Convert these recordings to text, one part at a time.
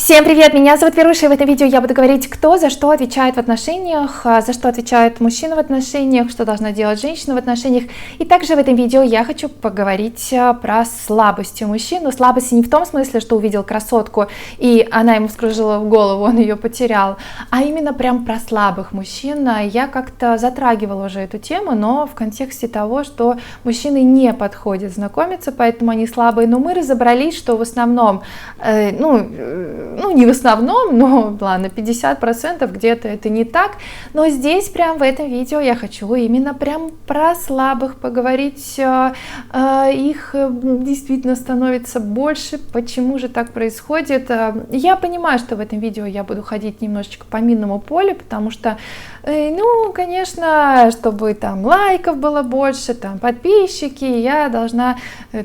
Всем привет, меня зовут Веруша, и в этом видео я буду говорить, кто за что отвечает в отношениях, за что отвечает мужчина в отношениях, что должна делать женщина в отношениях. И также в этом видео я хочу поговорить про слабости мужчин. Но слабости не в том смысле, что увидел красотку и она ему вскружила в голову, он ее потерял, а именно прям про слабых мужчин. Я как-то затрагивала уже эту тему, но в контексте того, что мужчины не подходят знакомиться, поэтому они слабые. Но мы разобрались, что в основном, не в основном, но ладно, 50% где-то это не так. Но здесь прям в этом видео я хочу именно прям про слабых поговорить. Их действительно становится больше. Почему же так происходит? Я понимаю, что в этом видео я буду ходить немножечко по минному полю, потому что, конечно, чтобы там лайков было больше, там подписчики, я должна,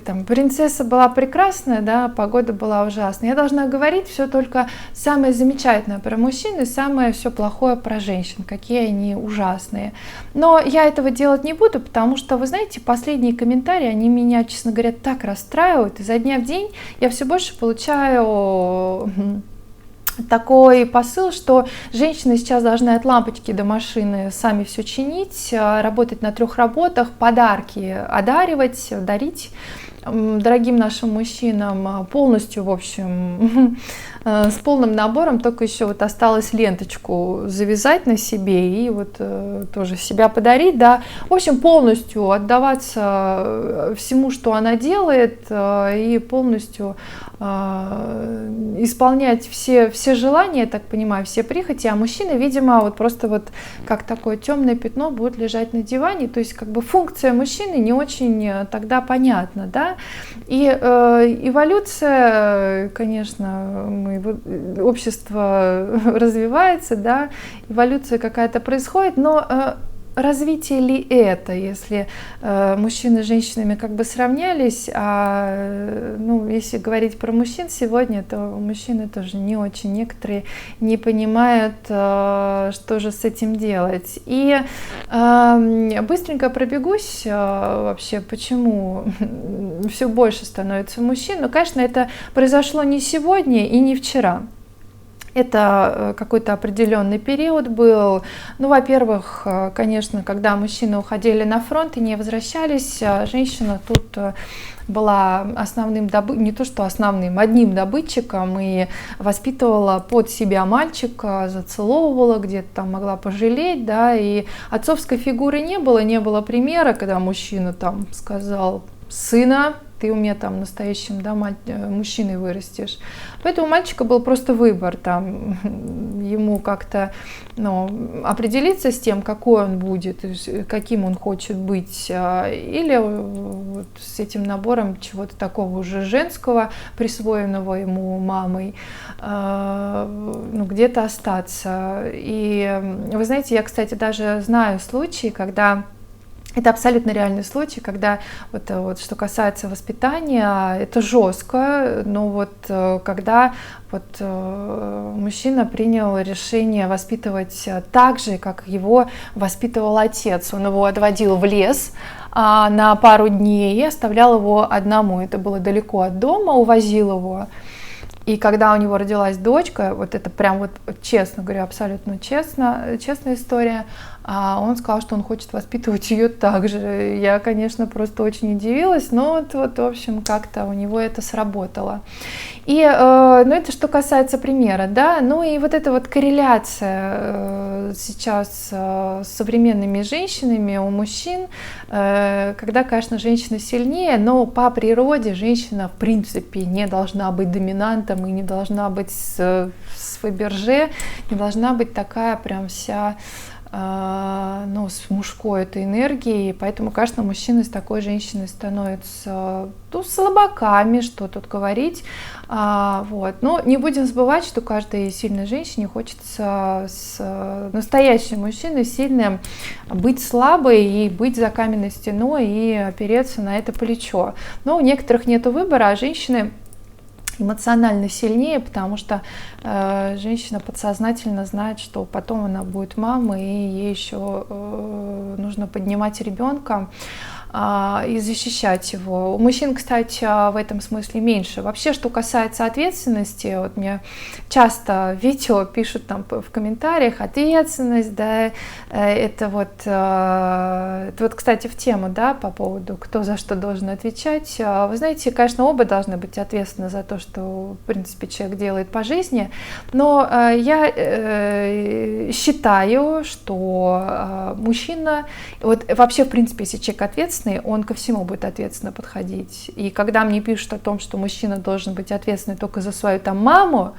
там принцесса была прекрасная, да, погода была ужасная. Я должна говорить все только самое замечательное про мужчин и самое все плохое про женщин, какие они ужасные. Но я этого делать не буду, потому что, вы знаете, последние комментарии, они меня, честно говоря, так расстраивают. Изо дня в день я все больше получаю такой посыл, что женщины сейчас должны от лампочки до машины сами все чинить, работать на 3 работах, подарки одаривать, дарить дорогим нашим мужчинам полностью, в общем, с полным набором, только еще вот осталось ленточку завязать на себе и вот тоже себя подарить, да, в общем, полностью отдаваться всему, что она делает, и полностью исполнять все желания, я так понимаю, все прихоти, а мужчины, видимо, вот просто вот как такое темное пятно будут лежать на диване, то есть как бы функция мужчины не очень тогда понятна, да, и эволюция, конечно, общество развивается, да, эволюция какая-то происходит, но развитие ли это, если мужчины с женщинами как бы сравнялись, если говорить про мужчин сегодня, то мужчины тоже не очень, некоторые не понимают, что же с этим делать. И быстренько пробегусь вообще, почему все больше становится мужчин. Но, конечно, это произошло не сегодня и не вчера. Это какой-то определенный период был. Во-первых, конечно, когда мужчины уходили на фронт и не возвращались, женщина тут была основным не то что основным, одним добытчиком и воспитывала под себя мальчика, зацеловывала, где-то там могла пожалеть, да, и отцовской фигуры не было примера, когда мужчина там сказал: сына, ты у меня там настоящим, да, мужчиной вырастешь. Поэтому у мальчика был просто выбор, там, ему как-то определиться с тем, какой он будет, каким он хочет быть, или вот с этим набором чего-то такого уже женского, присвоенного ему мамой, где-то остаться. И вы знаете, я, кстати, даже знаю случаи, когда это абсолютно реальный случай, когда вот что касается воспитания, это жестко, но вот когда мужчина принял решение воспитывать так же, как его воспитывал отец. Он его отводил в лес на пару дней и оставлял его одному. Это было далеко от дома, увозил его. И когда у него родилась дочка, вот это прям вот честно говорю, абсолютно честная история, он сказал, что он хочет воспитывать ее так же. Я, конечно, просто очень удивилась, но вот в общем, как-то у него это сработало. И, это что касается примера, да, и вот эта вот корреляция сейчас с современными женщинами у мужчин, когда, конечно, женщина сильнее, но по природе женщина, в принципе, не должна быть доминантом и не должна быть с Фаберже, не должна быть такая прям вся с мужской этой энергией, поэтому, конечно, мужчины с такой женщиной становятся слабаками, что тут говорить, но не будем забывать, что каждой сильной женщине хочется с настоящим мужчиной сильным быть слабой и быть за каменной стеной и опереться на это плечо, но у некоторых нет выбора, а женщины эмоционально сильнее, потому что женщина подсознательно знает, что потом она будет мамой, и ей еще нужно поднимать ребенка. и защищать его. У мужчин, кстати, в этом смысле меньше. Вообще, что касается ответственности, вот мне часто видео пишут там в комментариях: ответственность, да, это вот, кстати, в тему, да, по поводу, кто за что должен отвечать. Вы знаете, конечно, оба должны быть ответственны за то, что, в принципе, человек делает по жизни, но я считаю, что мужчина, вот вообще, в принципе, если человек ответственный, он ко всему будет ответственно подходить. И когда мне пишут о том, что мужчина должен быть ответственный только за свою там маму,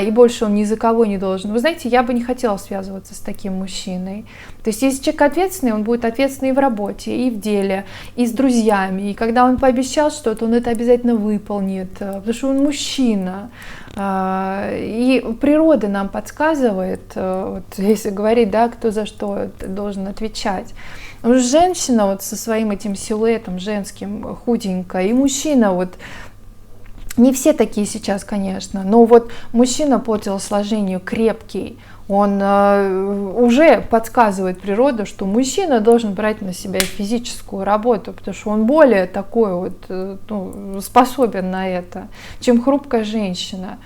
и больше он ни за кого не должен, вы знаете, я бы не хотела связываться с таким мужчиной. То есть если человек ответственный, он будет ответственный и в работе, и в деле, и с друзьями. И когда он пообещал что-то, он это обязательно выполнит, потому что он мужчина. И природа нам подсказывает, вот если говорить, да, кто за что должен отвечать. Женщина вот со своим этим силуэтом женским, худенькая, и мужчина вот, не все такие сейчас, конечно, но вот мужчина по телосложению крепкий, он уже подсказывает природу, что мужчина должен брать на себя физическую работу, потому что он более такой вот, способен на это, чем хрупкая женщина.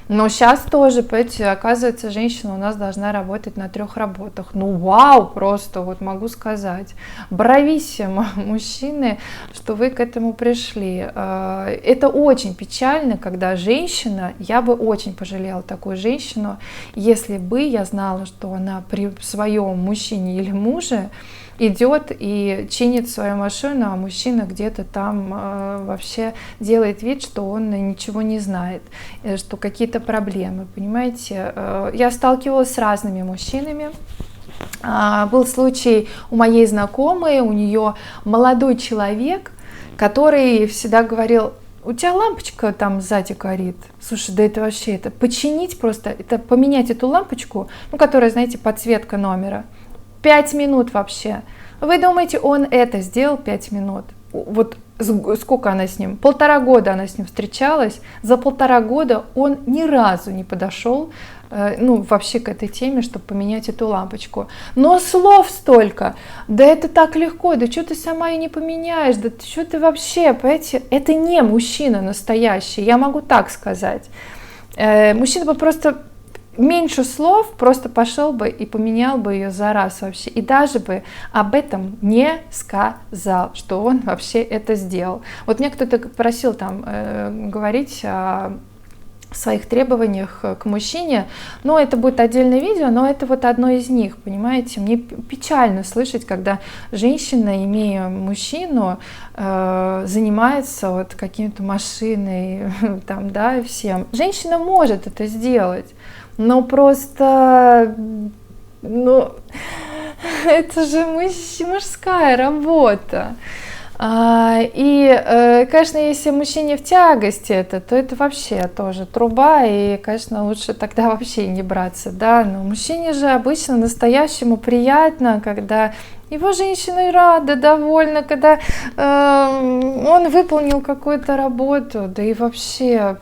Но сейчас тоже, понимаете, оказывается, женщина у нас должна работать на 3 работах. Ну вау, просто вот могу сказать. Брависсимо, мужчины, что вы к этому пришли. Это очень печально, когда женщина, я бы очень пожалела такую женщину, если бы я знала, что она при своем мужчине или муже идет и чинит свою машину, а мужчина где-то там вообще делает вид, что он ничего не знает, что какие-то проблемы, понимаете. Я сталкивалась с разными мужчинами. Был случай у моей знакомой, у нее молодой человек, который всегда говорил: у тебя лампочка там сзади горит. Слушай, да это вообще, это починить просто, это поменять эту лампочку, ну, которая, знаете, подсветка номера. 5 минут вообще. Вы думаете, он это сделал 5 минут? Вот сколько она с ним? 1,5 года она с ним встречалась. За 1,5 года он ни разу не подошел, вообще к этой теме, чтобы поменять эту лампочку. Но слов столько. Да это так легко. Да что ты сама ее не поменяешь? Да что ты вообще, понимаете? Это не мужчина настоящий. Я могу так сказать. Мужчина бы просто меньше слов, просто пошел бы и поменял бы ее за раз вообще. И даже бы об этом не сказал, что он вообще это сделал. Вот меня кто-то просил там говорить о своих требованиях к мужчине, но это будет отдельное видео, но это вот одно из них, понимаете. Мне печально слышать, когда женщина, имея мужчину, занимается вот каким-то машиной, там, да, всем. Женщина может это сделать, но просто, это же мужская работа. И, конечно, если мужчине в тягости это, то это вообще тоже труба, и, конечно, лучше тогда вообще не браться, да. Но мужчине же обычно настоящему приятно, когда его женщина рада, довольна, когда он выполнил какую-то работу, да и вообще...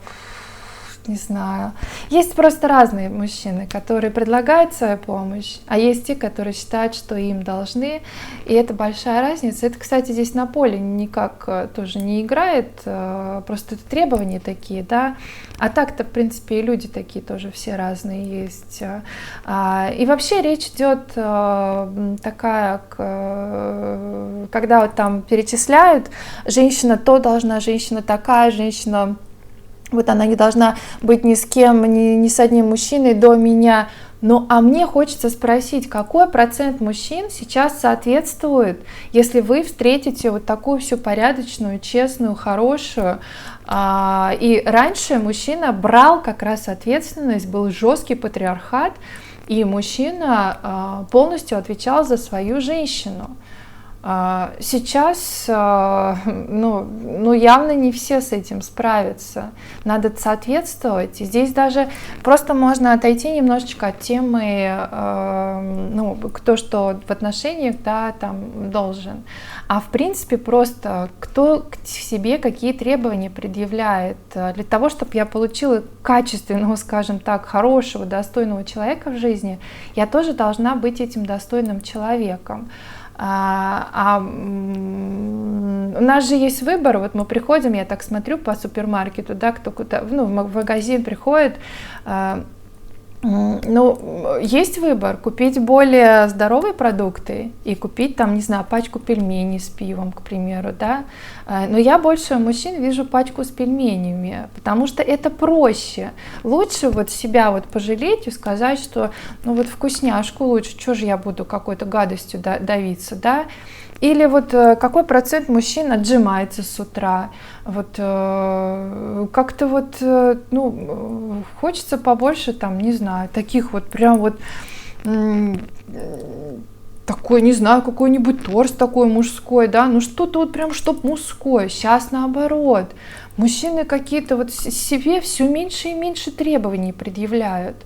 Не знаю. Есть просто разные мужчины, которые предлагают свою помощь, а есть те, которые считают, что им должны. И это большая разница. Это, кстати, здесь на поле никак тоже не играет. Просто это требования такие, да. А так-то, в принципе, и люди такие тоже все разные есть. И вообще речь идет такая, когда вот там перечисляют, женщина то должна, женщина такая, женщина... Вот она не должна быть ни с кем, ни с одним мужчиной до меня. Ну, а мне хочется спросить, какой процент мужчин сейчас соответствует, если вы встретите вот такую всю порядочную, честную, хорошую. И раньше мужчина брал как раз ответственность, был жесткий патриархат, и мужчина полностью отвечал за свою женщину. Сейчас, явно не все с этим справятся. Надо соответствовать. И здесь даже просто можно отойти немножечко от темы, кто что в отношениях, да, там должен. А в принципе просто кто к себе какие требования предъявляет. Для того, чтобы я получила качественного, скажем так, хорошего, достойного человека в жизни, я тоже должна быть этим достойным человеком. У нас же есть выбор, вот мы приходим, я так смотрю по супермаркету, да, кто куда, ну, в магазин приходит, ну, есть выбор, купить более здоровые продукты и купить там, не знаю, пачку пельменей с пивом, к примеру, да, но я больше у мужчин вижу пачку с пельменями, потому что это проще, лучше вот себя вот пожалеть и сказать, что, ну, вот вкусняшку лучше, что же я буду какой-то гадостью давиться, да. Или вот какой процент мужчин отжимается с утра, вот как-то вот, ну, хочется побольше там, не знаю, таких вот прям вот такой, не знаю, какой-нибудь торс такой мужской, да, ну что-то вот прям чтоб мужское. Сейчас наоборот, мужчины какие-то вот себе все меньше и меньше требований предъявляют.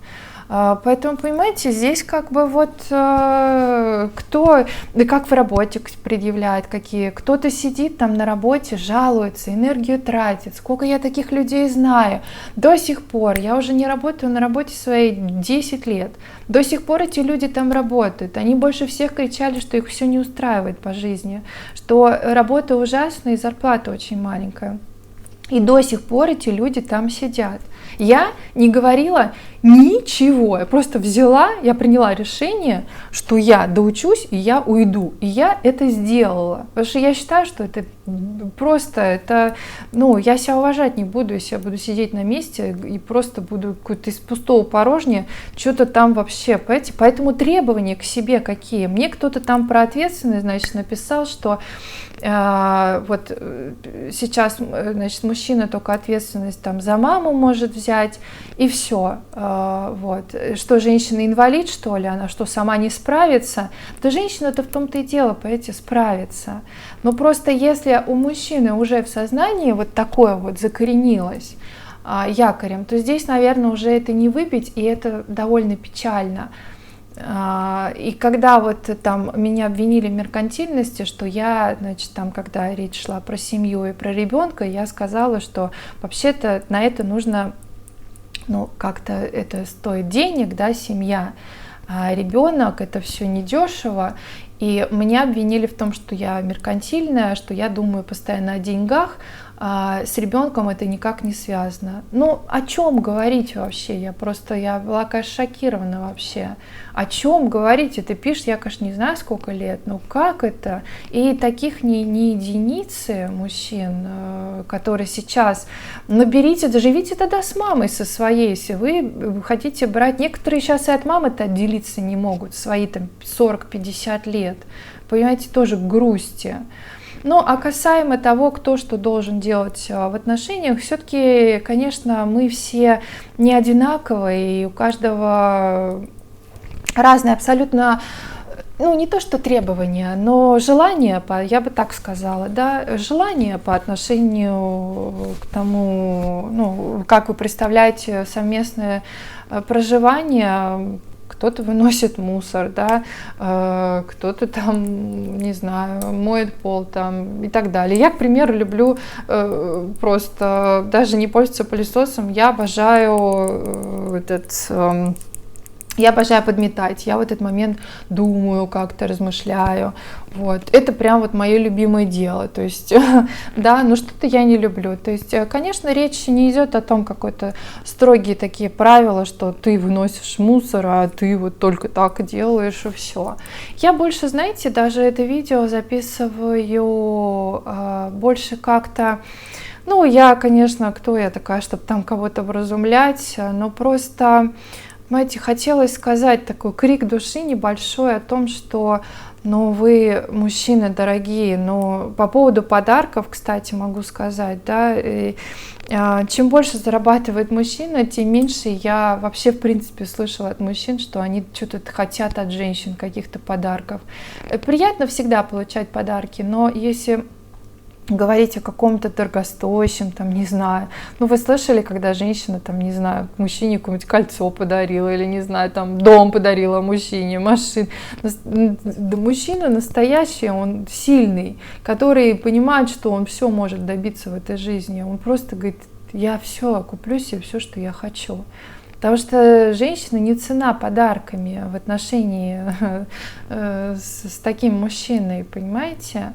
Поэтому, понимаете, здесь как бы вот кто, да как в работе предъявляет, какие, кто-то сидит там на работе, жалуется, энергию тратит, сколько я таких людей знаю, до сих пор, я уже не работаю на работе своей 10 лет, до сих пор эти люди там работают, они больше всех кричали, что их все не устраивает по жизни, что работа ужасная и зарплата очень маленькая. И до сих пор эти люди там сидят. Я не говорила ничего, я просто взяла, я приняла решение, что я доучусь и я уйду. И я это сделала. Потому что я считаю, что это просто, это, ну, я себя уважать не буду, если я буду сидеть на месте и просто буду какой-то из пустого порожня что-то там вообще, понимаете? Поэтому требования к себе какие? Мне кто-то там про ответственность, значит, написал, что вот сейчас, значит, мужчина только ответственность там за маму может взять, и все. Вот. Что, женщина инвалид, что ли? Она что, сама не справится? Да женщина-то в том-то и дело, понимаете, справится. Но просто если у мужчины уже в сознании вот такое вот закоренилось якорем, то здесь, наверное, уже это не выбить, и это довольно печально. И когда вот там меня обвинили в меркантильности, что я, значит, там, когда речь шла про семью и про ребенка, я сказала, что вообще-то на это нужно, ну, как-то это стоит денег, да, семья, а ребенок, это все недешево. И меня обвинили в том, что я меркантильная, что я думаю постоянно о деньгах, а с ребенком это никак не связано. Ну, о чем говорить вообще? Я была, конечно, шокирована вообще. О чем говорить? Ты пишешь, я, конечно, не знаю, сколько лет, но как это? И таких не единицы мужчин, которые сейчас, наберите, доживите тогда с мамой со своей, если вы хотите брать. Некоторые сейчас и от мамы-то отделиться не могут, свои там 40-50 лет. Понимаете, тоже грусти. Ну, а касаемо того, кто что должен делать в отношениях, все-таки, конечно, мы все не одинаковые, и у каждого разные абсолютно, ну, не то что требования, но желания, я бы так сказала, да, желания по отношению к тому, ну, как вы представляете совместное проживание. Кто-то выносит мусор, да, кто-то там, не знаю, моет пол там и так далее. Я, к примеру, люблю просто даже не пользоваться пылесосом. Я обожаю я обожаю подметать, я в этот момент думаю, как-то размышляю, вот, это прям вот мое любимое дело, то есть, да, но что-то я не люблю, то есть, конечно, речь не идет о том, какой-то строгие такие правила, что ты выносишь мусор, а ты вот только так делаешь и все. Я больше, знаете, даже это видео записываю больше как-то, ну, я, конечно, кто я такая, чтобы там кого-то вразумлять, но просто... Знаете, хотелось сказать такой крик души небольшой о том, что, ну, вы, мужчины дорогие, но по поводу подарков, кстати, могу сказать, да, чем больше зарабатывает мужчина, тем меньше я вообще, в принципе, слышала от мужчин, что они что-то хотят от женщин, каких-то подарков. Приятно всегда получать подарки, но если... говорить о каком-то дорогостоящем, там, не знаю. Ну, вы слышали, когда женщина, там, не знаю, мужчине какое-нибудь кольцо подарила, или, не знаю, там, дом подарила мужчине, машину. Да, мужчина настоящий, он сильный, который понимает, что он все может добиться в этой жизни. Он просто говорит, я все, куплю себе все, что я хочу. Потому что женщина не цена подарками в отношении с таким мужчиной, понимаете?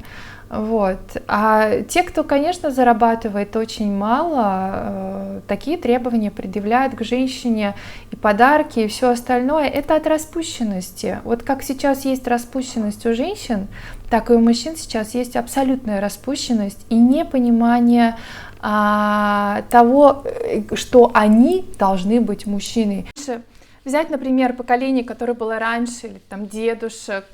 Вот. А те, кто, конечно, зарабатывает очень мало, такие требования предъявляют к женщине, и подарки, и все остальное. Это от распущенности. Вот как сейчас есть распущенность у женщин, так и у мужчин сейчас есть абсолютная распущенность и непонимание того, что они должны быть мужчиной. Взять, например, поколение, которое было раньше, или там дедушек,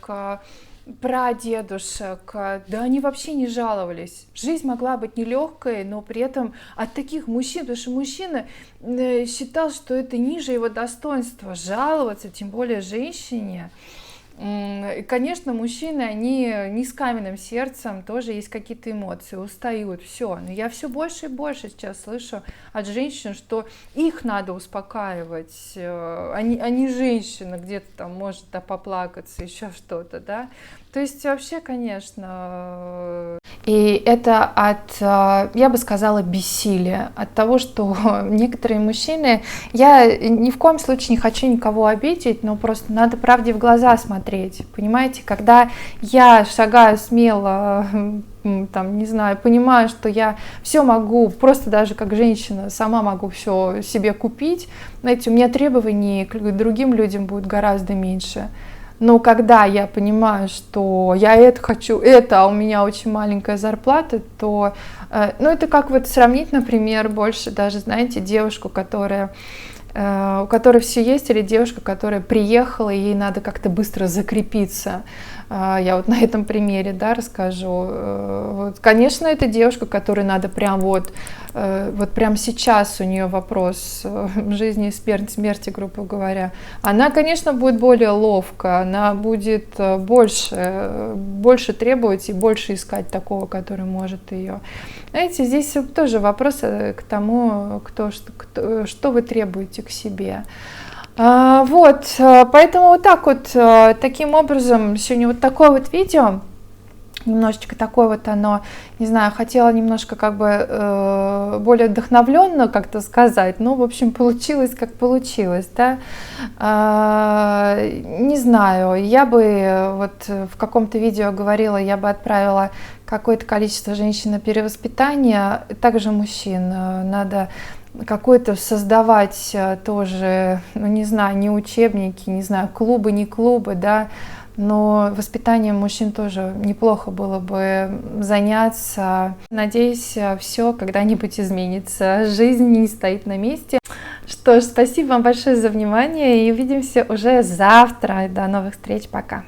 прадедушек, да они вообще не жаловались. Жизнь могла быть нелегкой, но при этом от таких мужчин, потому что мужчина считал, что это ниже его достоинства жаловаться, тем более женщине. И, конечно, мужчины, они не с каменным сердцем, тоже есть какие-то эмоции, устают, все. Но я все больше и больше сейчас слышу от женщин, что их надо успокаивать, а не женщина где-то там может поплакаться, еще что-то, да. То есть вообще, конечно, и это от, я бы сказала, бессилия, от того, что некоторые мужчины, я ни в коем случае не хочу никого обидеть, но просто надо правде в глаза смотреть, понимаете, когда я шагаю смело, там, не знаю, понимаю, что я все могу, просто даже как женщина сама могу все себе купить, знаете, у меня требований к другим людям будет гораздо меньше. Но когда я понимаю, что я это хочу, а у меня очень маленькая зарплата, то, ну, это как вот сравнить, например, больше даже, знаете, девушку, у которой все есть, или девушка, которая приехала, и ей надо как-то быстро закрепиться. Я вот на этом примере, да, расскажу. Вот, конечно, это девушка, которой надо прям вот прям сейчас у нее вопрос жизни и смерти, грубо говоря. Она, конечно, будет более ловко, она будет больше требовать и больше искать такого, который может ее. Знаете, здесь тоже вопрос к тому, что вы требуете к себе. Вот, поэтому вот так вот, таким образом, сегодня вот такое вот видео, немножечко такое вот оно, не знаю, хотела немножко как бы более вдохновленно как-то сказать, но, в общем, получилось как получилось, да. Не знаю, я бы вот в каком-то видео говорила, я бы отправила какое-то количество женщин на перевоспитание, также мужчин, надо какой-то создавать тоже, ну, не знаю, не учебники, не знаю, клубы, не клубы, да, но воспитанием мужчин тоже неплохо было бы заняться. Надеюсь, все когда-нибудь изменится. Жизнь не стоит на месте. Что ж, спасибо вам большое за внимание и увидимся уже завтра. До новых встреч, пока.